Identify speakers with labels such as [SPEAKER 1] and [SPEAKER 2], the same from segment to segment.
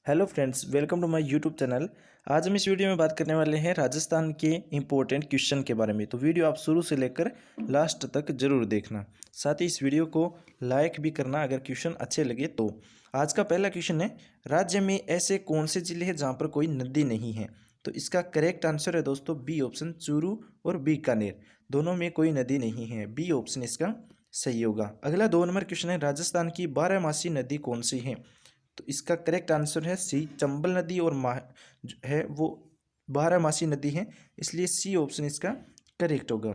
[SPEAKER 1] Hello friends, welcome to my YouTube channel. आज हम इस वीडियो में बात करने वाले हैं राजस्थान के इम्पोर्टेंट क्वेश्चन के बारे में। तो वीडियो आप शुरू से लेकर लास्ट तक जरूर देखना। साथ ही इस वीडियो को लाइक भी करना अगर क्वेश्चन अच्छे लगे तो। आज का पहला क्वेश्चन है, राज्य में ऐसे कौन से जिले हैं जहाँ पर कोई नदी नहीं है? तो इसका करेक्ट आंसर है दोस्तों बी ऑप्शन, चूरू और बीकानेर दोनों में कोई नदी नहीं है। बी ऑप्शन इसका सही होगा। अगला 2 नंबर क्वेश्चन है, राजस्थान की बारहमासी नदी कौन सी है? तो इसका करेक्ट आंसर है सी, चंबल नदी और जो है वो बारहमासी नदी है, इसलिए सी ऑप्शन इसका करेक्ट होगा।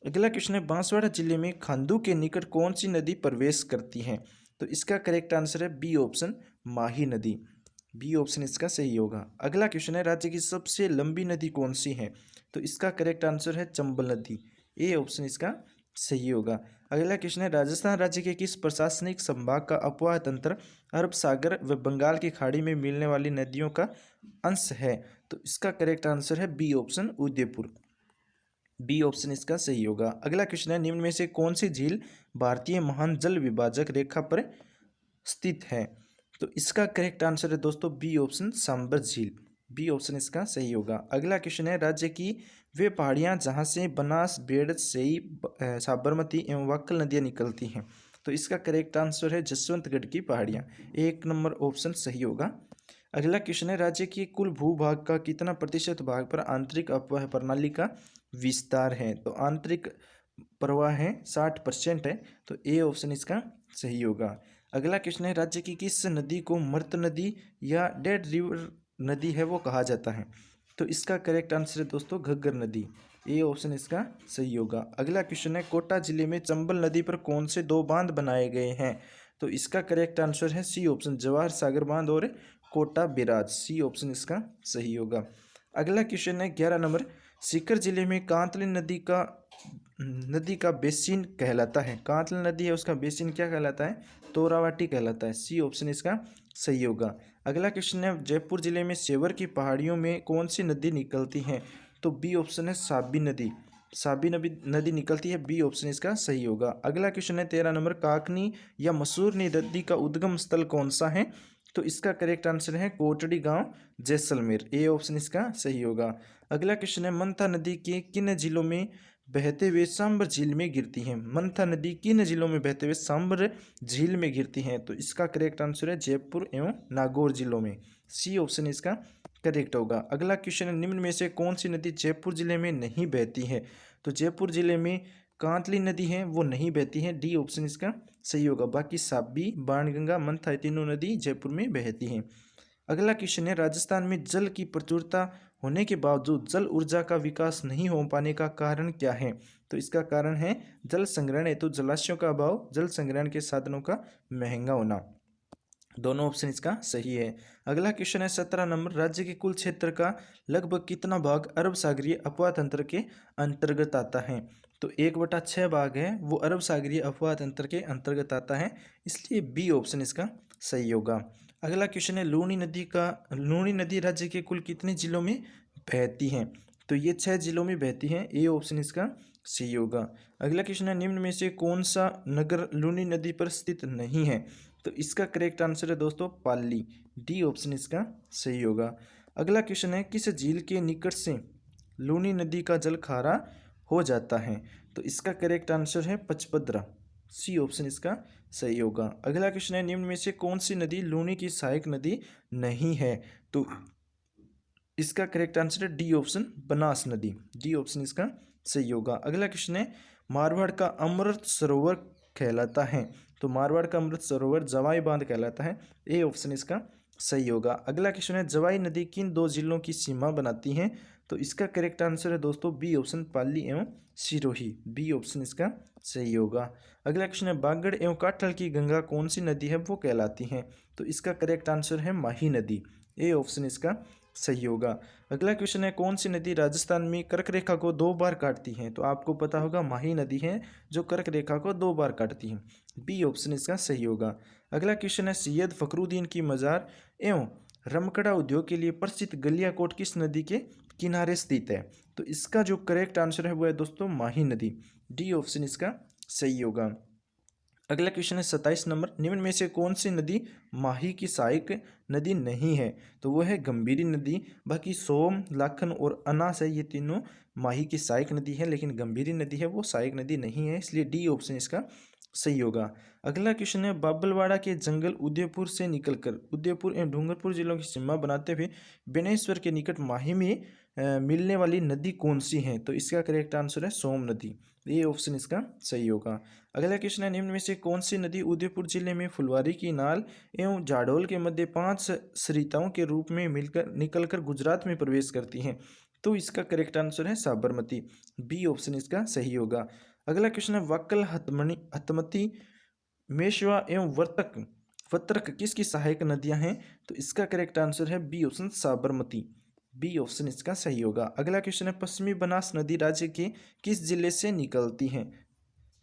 [SPEAKER 1] अगला क्वेश्चन है, बांसवाड़ा जिले में खांडू के निकट कौन सी नदी प्रवेश करती है? तो इसका करेक्ट आंसर है बी ऑप्शन, माही नदी। बी ऑप्शन इसका सही होगा। अगला क्वेश्चन है, राज्य की सबसे लंबी नदी कौन सी है? तो इसका करेक्ट आंसर है चंबल नदी। ए ऑप्शन इसका सही होगा। अगला क्वेश्चन है, राजस्थान राज्य के किस प्रशासनिक संभाग का अपवाह तंत्र अरब सागर व बंगाल की खाड़ी में मिलने वाली नदियों का अंश है? तो इसका करेक्ट आंसर है B option, Udaipur. B option इसका सही होगा। अगला क्वेश्चन है, निम्न में से कौन सी झील भारतीय महान जल विभाजक रेखा पर स्थित है? तो इसका करेक्ट आंसर है दोस्तों बी ऑप्शन, सांबर झील। बी ऑप्शन इसका सही होगा। अगला क्वेश्चन है, राज्य की वे पहाड़ियां जहां से बनास, बेड़, सई, साबरमती एवं वाक्कल नदियां निकलती हैं? तो इसका करेक्ट आंसर है जसवंतगढ़ की पहाड़ियां। 1 नंबर ऑप्शन सही होगा। अगला क्वेश्चन है, राज्य की कुल भूभाग का कितना प्रतिशत भाग पर आंतरिक अपवाह प्रणाली का विस्तार है? तो आंतरिक प्रवाह है 60% है, तो ए ऑप्शन इसका सही होगा। अगला क्वेश्चन है, राज्य की किस नदी को मृत नदी या डेड रिवर नदी है वो कहा जाता है? तो इसका करेक्ट आंसर है दोस्तों घग्गर नदी। ए ऑप्शन इसका सही होगा। अगला क्वेश्चन है, कोटा जिले में चंबल नदी पर कौन से 2 बांध बनाए गए हैं? तो इसका करेक्ट आंसर है सी ऑप्शन, जवाहर सागर बांध और कोटा बिराज। सी ऑप्शन इसका सही होगा। अगला क्वेश्चन है 11 नंबर, सीकर जिले में कांतली नदी का बेसिन कहलाता है। कांतली नदी है उसका बेसिन क्या कहलाता है? तोरावाटी कहलाता है। सी ऑप्शन इसका सही होगा। अगला क्वेश्चन है, जयपुर जिले में सेवर की पहाड़ियों में कौन सी नदी निकलती है? तो बी ऑप्शन है साबी नदी। साबी नदी निकलती है। बी ऑप्शन इसका सही होगा। अगला क्वेश्चन है 13 नंबर, काकनी या मसूरनी नदी का उद्गम स्थल कौन सा है? तो इसका करेक्ट आंसर है कोटड़ी गांव, जैसलमेर। ए ऑप्शन इसका सही होगा। अगला क्वेश्चन है, मंथा नदी के किन जिलों में बहते हुए सांबर झील में गिरती हैं? मंथा नदी किन जिलों में बहते हुए सांबर झील में गिरती हैं? तो इसका करेक्ट आंसर है जयपुर एवं नागौर जिलों में। सी ऑप्शन इसका करेक्ट होगा। अगला क्वेश्चन है, निम्न में से कौन सी नदी जयपुर जिले में नहीं बहती है? तो जयपुर जिले में कांतली नदी है वो नहीं बहती है। डी ऑप्शन इसका सही होगा। बाकी साबी, बाणगंगा, मंथा, तीनों नदी जयपुर में बहती हैं। अगला क्वेश्चन है, राजस्थान में जल की प्रचुरता होने के बावजूद जल ऊर्जा का विकास नहीं हो पाने का कारण क्या है? तो इसका कारण है जल संग्रहण हेतु जलाशयों का अभाव, जल संग्रहण के साधनों का महंगा होना। दोनों ऑप्शन इसका सही है। अगला क्वेश्चन है 17 नंबर, राज्य के कुल क्षेत्र का लगभग कितना भाग अरब सागरीय अपवाह तंत्र के अंतर्गत आता है? तो 1/6 भाग है वो अरब सागरीय अपवाह तंत्र के अंतर्गत आता है, इसलिए बी ऑप्शन इसका सही होगा। अगला क्वेश्चन है, लूनी नदी राज्य के कुल कितने जिलों में बहती हैं? तो ये 6 जिलों में बहती हैं। ए ऑप्शन इसका सही होगा। अगला क्वेश्चन है, निम्न में से कौन सा नगर लूनी नदी पर स्थित नहीं है? तो इसका करेक्ट आंसर है दोस्तों पाली। डी ऑप्शन इसका सही होगा। अगला क्वेश्चन है, किस झील के निकट से लूनी नदी का जल खारा हो जाता है? तो इसका करेक्ट आंसर है पचपदरा। सी ऑप्शन इसका सही होगा। अगला क्वेश्चन है, निम्न में से कौन सी नदी लूनी की सहायक नदी नहीं है? तो इसका करेक्ट आंसर है डी ऑप्शन, बनास नदी। डी ऑप्शन इसका सही होगा। अगला क्वेश्चन है, मारवाड़ का अमृत सरोवर कहलाता है। तो मारवाड़ का अमृत सरोवर जवाई बांध कहलाता है। ए ऑप्शन इसका सही होगा। अगला क्वेश्चन है, जवाई नदी किन 2 जिलों की सीमा बनाती है? तो इसका करेक्ट आंसर है दोस्तों बी ऑप्शन, पाली एवं सिरोही। बी ऑप्शन इसका सही होगा। अगला क्वेश्चन है, बागड़ एवं काठल की गंगा कौन सी नदी है वो कहलाती है? तो इसका करेक्ट आंसर है माही नदी। ए ऑप्शन इसका सही होगा। अगला क्वेश्चन है, कौन सी नदी राजस्थान में कर्क रेखा को 2 बार काटती है? तो आपको पता होगा माही नदी है जो कर्क रेखा को 2 बार काटती है। बी ऑप्शन इसका सही होगा। अगला क्वेश्चन है, सैयद फखरुद्दीन की मजार एवं रमकड़ा उद्योग के लिए प्रसिद्ध गलियाकोट किस नदी के किनारे स्थित है? तो इसका जो करेक्ट आंसर है वो है दोस्तों माही नदी। डी ऑप्शन इसका सही होगा। अगला क्वेश्चन है 27 नंबर, निम्न में से कौन सी नदी माही की सहायक नदी नहीं है तो वो है गंभीरी नदी। बाकी सोम, लाखन और अनास है, ये तीनों माही की सहायक नदी है, लेकिन गंभीरी नदी है वो सहायक नदी नहीं है, इसलिए डी ऑप्शन इसका सही होगा। अगला क्वेश्चन है, बाबलवाड़ा के जंगल उदयपुर से निकलकर उदयपुर एवं डूंगरपुर जिलों की सीमा बनाते हुए बेनेश्वर के निकट माही में मिलने वाली नदी कौन सी है? तो इसका करेक्ट आंसर है सोम नदी, ये ऑप्शन इसका सही होगा। अगला क्वेश्चन है, निम्न में से कौन सी नदी उदयपुर जिले में फुलवारी की नाल एवं झाडोल के मध्य 5 सरिताओं के रूप में मिलकर निकलकर गुजरात में प्रवेश करती हैं? तो इसका करेक्ट आंसर है साबरमती, बी ऑप्शन इसका सही होगा। अगला क्वेश्चन है, वक्कल, हतमती, मेशवा एवं वत्रक किसकी सहायक नदियां हैं? तो इसका करेक्ट आंसर है B option Sabarmati, B option इसका सही होगा। अगला क्वेश्चन है, पश्चिमी बनास नदी राज्य के किस जिले से निकलती हैं?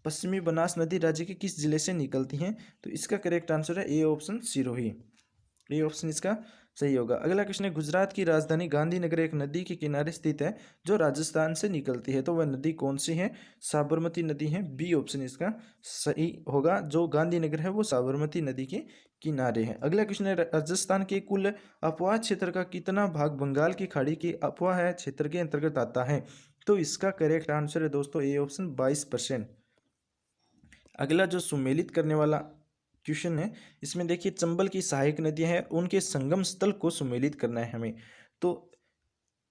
[SPEAKER 1] पश्चिमी बनास नदी राज्य के किस जिले से निकलती हैं? तो इसका करेक्ट आंसर है ए ऑप्शन सिरोही, ये ऑप्शन इसका सही होगा। अगला क्वेश्चन है, गुजरात की राजधानी गांधीनगर एक नदी के किनारे स्थित है जो राजस्थान से निकलती है, तो वह नदी कौन सी है? साबरमती नदी है, बी ऑप्शन इसका सही होगा। जो गांधीनगर है वो साबरमती नदी के किनारे है। अगला क्वेश्चन है, राजस्थान के कुल अपवाह क्षेत्र का कितना भाग बंगाल की खाड़ी के अपवाह क्षेत्र के अंतर्गत आता है? तो इसका करेक्ट आंसर है दोस्तों ए ऑप्शन 22%। अगला जो सुमेलित करने वाला क्वेश्चन है, इसमें देखिए चंबल की सहायक नदियां हैं, उनके संगम स्थल को सुमेलित करना है हमें। तो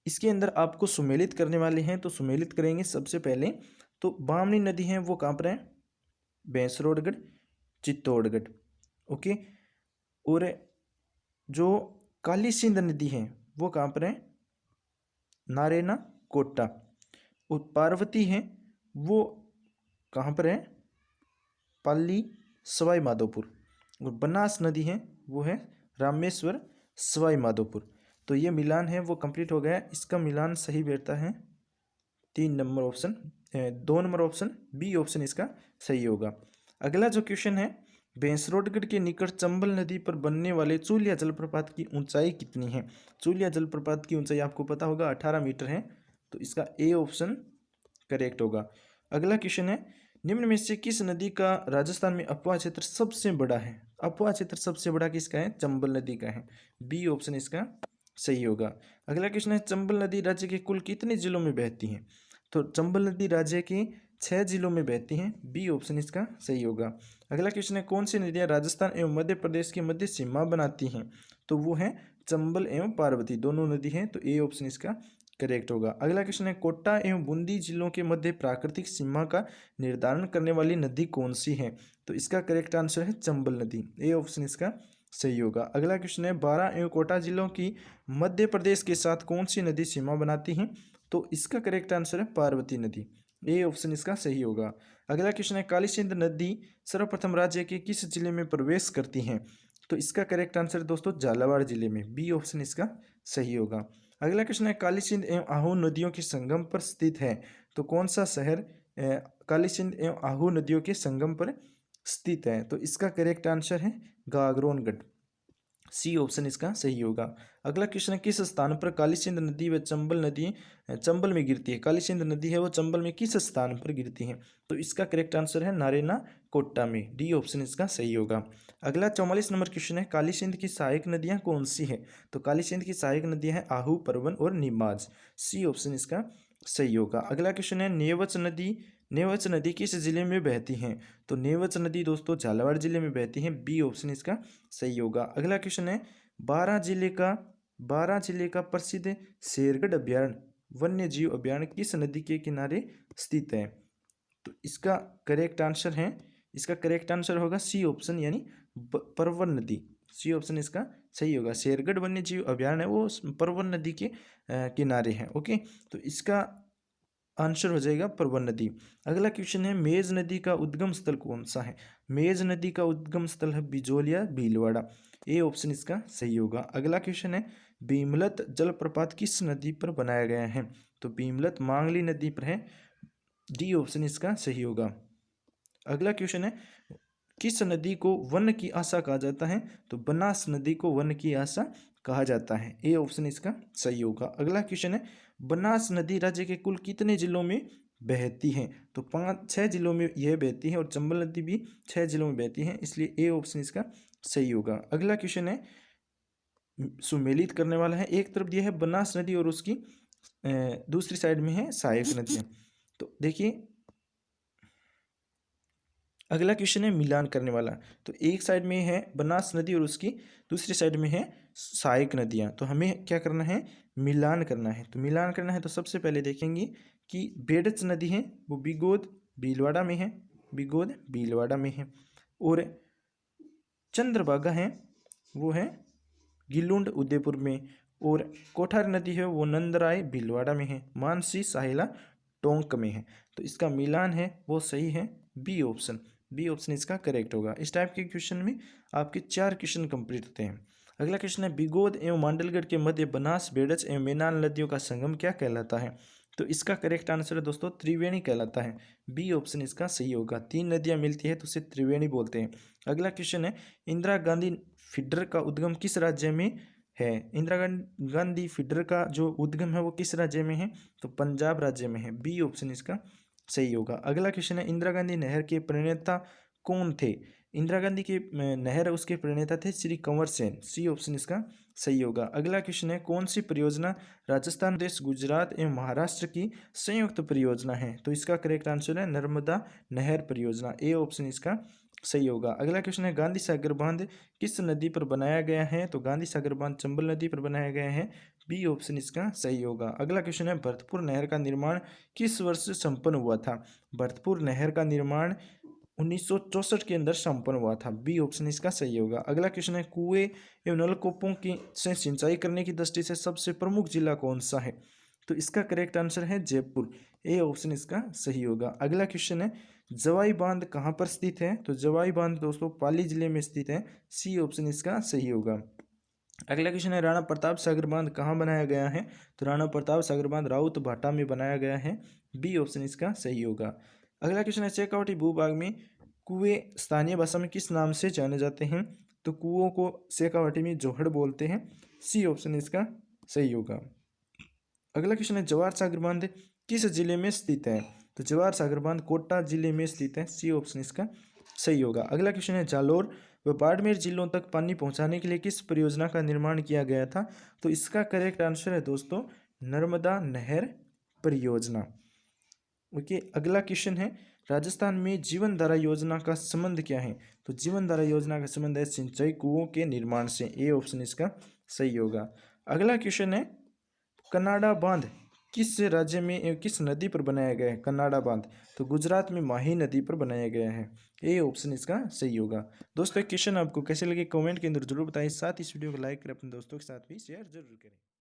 [SPEAKER 1] इसके अंदर आपको सुमेलित करने वाले हैं, तो सुमेलित करेंगे सबसे पहले। तो बामनी नदी है वो कहाँ पर है? भैंसरोडगढ़, चित्तौड़गढ़, ओके। और जो काली सिंध नदी है वो कहाँ पर है? नारेना, कोटा। और पार्वती है वो कहाँ पर है? पाली, सवाई माधोपुर। और बनास नदी है वो है रामेश्वर, सवाई माधोपुर। तो ये मिलान है वो कंप्लीट हो गया। इसका मिलान सही बैठता है 2 नंबर ऑप्शन बी ऑप्शन इसका सही होगा। अगला जो क्वेश्चन है, भैंसरोडगढ़ के निकट चंबल नदी पर बनने वाले चूलिया जलप्रपात की ऊंचाई कितनी है? चूलिया जलप्रपात की ऊंचाई आपको पता होगा 18 मीटर है, तो इसका ए ऑप्शन करेक्ट होगा। अगला क्वेश्चन है, निम्न में से किस नदी का राजस्थान में अपवाह क्षेत्र सबसे बड़ा है? अपवाह क्षेत्र सबसे बड़ा किसका है? चंबल नदी का है, बी ऑप्शन इसका सही होगा। अगला क्वेश्चन है, चंबल नदी राज्य के कुल कितने जिलों में बहती है? तो चंबल नदी राज्य के 6 जिलों में बहती हैं, बी ऑप्शन इसका सही होगा। अगला क्वेश्चन है, कौन सी नदियां राजस्थान एवं मध्य प्रदेश के मध्य सीमा बनाती हैं? तो वो है चंबल एवं पार्वती, दोनों नदी हैं, तो ए ऑप्शन इसका करेक्ट होगा। अगला क्वेश्चन है, कोटा एवं बूंदी जिलों के मध्य प्राकृतिक सीमा का निर्धारण करने वाली नदी कौन सी है? तो इसका करेक्ट आंसर है चंबल नदी, ए ऑप्शन इसका सही होगा। अगला क्वेश्चन है, बारां एवं कोटा जिलों की मध्य प्रदेश के साथ कौन सी नदी सीमा बनाती है? तो इसका करेक्ट आंसर है पार्वती नदी, ए ऑप्शन इसका सही होगा। अगला क्वेश्चन है, काली सिंध नदी सर्वप्रथम राज्य के किस जिले में प्रवेश करती हैं? तो इसका करेक्ट आंसर दोस्तों झालावाड़ जिले में, बी ऑप्शन इसका सही होगा। अगला क्वेश्चन है, काली सिंध एवं आहू नदियों के संगम पर स्थित है, तो कौन सा शहर काली सिंध एवं आहू नदियों के संगम पर स्थित है? तो इसका करेक्ट आंसर है गागरोनगढ़, सी ऑप्शन इसका सही होगा। अगला क्वेश्चन है, किस स्थान पर काली सिंध नदी व चंबल नदी चंबल में गिरती है? काली सिंध नदी है वो चंबल में किस स्थान पर गिरती है? तो इसका करेक्ट आंसर है नारेना कोट्टा में, डी ऑप्शन इसका सही होगा। अगला 44 नंबर क्वेश्चन है, काली सिंध की सहायक नदियां कौन सी है? तो काली सिंध की सहायक नदियां हैं आहू, परवन और नीमाज, सी ऑप्शन इसका सही होगा। अगला क्वेश्चन है, नेवच नदी किस जिले में बहती हैं? तो नेवच नदी दोस्तों झालावाड़ जिले में बहती है, बी ऑप्शन इसका सही होगा। अगला क्वेश्चन है, 12 जिले का प्रसिद्ध शेरगढ़ अभ्यारण्य वन्य जीव अभ्यारण्य किस नदी के किनारे स्थित है? तो इसका करेक्ट आंसर होगा सी ऑप्शन यानी परवन नदी, सी ऑप्शन इसका सही होगा। शेरगढ़ वन्य जीव अभ्यारण्य है वो परवन नदी के किनारे है, ओके। तो इसका आंसर हो जाएगा परवन नदी। अगला क्वेश्चन है, मेज नदी का उद्गम स्थल कौन सा है? मेज नदी का उद्गम स्थल है बिजोलिया, भीलवाड़ा, ए ऑप्शन इसका सही होगा। अगला क्वेश्चन है, भीमलत जलप्रपात किस नदी पर बनाया गया है? तो भीमलत मांगली नदी पर है, डी ऑप्शन इसका सही होगा। अगला क्वेश्चन है, किस नदी को वन की आशा कहा जाता है? तो बनास नदी को वन की आशा कहा जाता है, ए ऑप्शन इसका सही होगा। अगला क्वेश्चन है, बनास नदी राज्य के कुल कितने जिलों में बहती है? तो 6 जिलों में यह बहती है और चंबल नदी भी 6 जिलों में बहती है, इसलिए ए ऑप्शन इसका सही होगा। अगला क्वेश्चन है, सुमेलित करने वाला है। एक तरफ दिया है बनास नदी और उसकी दूसरी साइड में है सहायक नदियाँ। तो देखिए अगला क्वेश्चन है मिलान करने वाला। तो एक साइड में है बनास नदी और उसकी दूसरी साइड में है सहायक नदियाँ। तो हमें क्या करना है, मिलान करना है। तो मिलान करना है तो सबसे पहले देखेंगे कि बेडच नदी है वो बिगोद भीलवाड़ा में है, बिगोद भीलवाड़ा में है। और चंद्रभागा है वो है गिलुंड उदयपुर में। और कोठार नदी है वो नंदराय भीलवाड़ा में है, मानसी साहिला टोंक में है। तो इसका मिलान है वो सही है बी ऑप्शन, बी ऑप्शन इसका करेक्ट होगा। इस टाइप के क्वेश्चन में आपके 4 क्वेश्चन कंप्लीट होते हैं। अगला क्वेश्चन है बिगोद एवं मांडलगढ़ के मध्य बनास बेडच एवं मेनाल नदियों का संगम क्या कहलाता है। तो इसका करेक्ट आंसर है दोस्तों त्रिवेणी कहलाता है, बी ऑप्शन इसका सही होगा। 3 नदियां मिलती है तो उसे त्रिवेणी बोलते हैं। अगला क्वेश्चन है इंदिरा गांधी फीडर का उद्गम किस राज्य में है। इंदिरा गांधी फीडर का जो उद्गम है वो किस राज्य में है, तो पंजाब राज्य में है, बी ऑप्शन इसका सही होगा। अगला क्वेश्चन है इंदिरा गांधी नहर के प्रणेता कौन थे। इंदिरा गांधी के नहर उसके प्रणेता थे श्री कंवर सेन, सी ऑप्शन इसका सही होगा। अगला क्वेश्चन है कौन सी परियोजना राजस्थान प्रदेश गुजरात एवं महाराष्ट्र की संयुक्त परियोजना है। तो इसका करेक्ट आंसर है नर्मदा नहर परियोजना, ए ऑप्शन इसका सही होगा। अगला क्वेश्चन है गांधी सागर बांध किस नदी पर बनाया गया है। तो गांधी सागर बांध चंबल नदी पर बनाया गया है, बी ऑप्शन इसका सही होगा। अगला क्वेश्चन है भरतपुर नहर का निर्माण किस वर्ष संपन्न हुआ था। भरतपुर नहर का निर्माण 1964 के अंदर संपन्न हुआ था, बी ऑप्शन इसका सही होगा। अगला क्वेश्चन है कुएं एवं नलकूपों की से सिंचाई करने की दृष्टि से सबसे प्रमुख जिला कौन सा है। तो इसका करेक्ट आंसर है जयपुर, ए ऑप्शन इसका सही होगा। अगला क्वेश्चन है जवाई बांध कहाँ पर स्थित है। तो जवाई बांध दोस्तों पाली जिले में स्थित है, सी ऑप्शन इसका सही होगा। अगला क्वेश्चन है राणा प्रताप सागर बांध कहाँ बनाया गया है। तो राणा प्रताप सागर बांध राउत भाटा में बनाया गया है, बी ऑप्शन इसका सही होगा। अगला क्वेश्चन है शेखावाटी भूभाग में कुएं स्थानीय भाषा में किस नाम से जाने जाते हैं। तो कुओं को शेखावाटी में जोहड़ बोलते हैं, सी ऑप्शन इसका सही होगा। अगला क्वेश्चन है जवाहर सागर बांध किस जिले में स्थित है। तो जवाहर सागर बांध कोटा जिले में स्थित है, सी ऑप्शन इसका सही होगा। अगला क्वेश्चन है जालोर व बाड़मेर जिलों तक पानी पहुंचाने के लिए किस परियोजना का निर्माण किया गया था। तो इसका करेक्ट आंसर है दोस्तों नर्मदा नहर परियोजना। ओके, अगला क्वेश्चन है राजस्थान में जीवन धारा योजना का संबंध क्या है। तो जीवन धारा योजना का संबंध है सिंचाई कुओं के निर्माण से, ए ऑप्शन इसका सही होगा। अगला क्वेश्चन है कनाडा बांध किस राज्य में किस नदी पर बनाया गया है। कनाडा बांध तो गुजरात में माही नदी पर बनाया गया है, ए ऑप्शन इसका सही होगा। दोस्तों क्वेश्चन आपको कैसे लगे कमेंट के अंदर जरूर बताएं, साथ ही इस वीडियो को लाइक करें, अपने दोस्तों के साथ भी शेयर जरूर करें।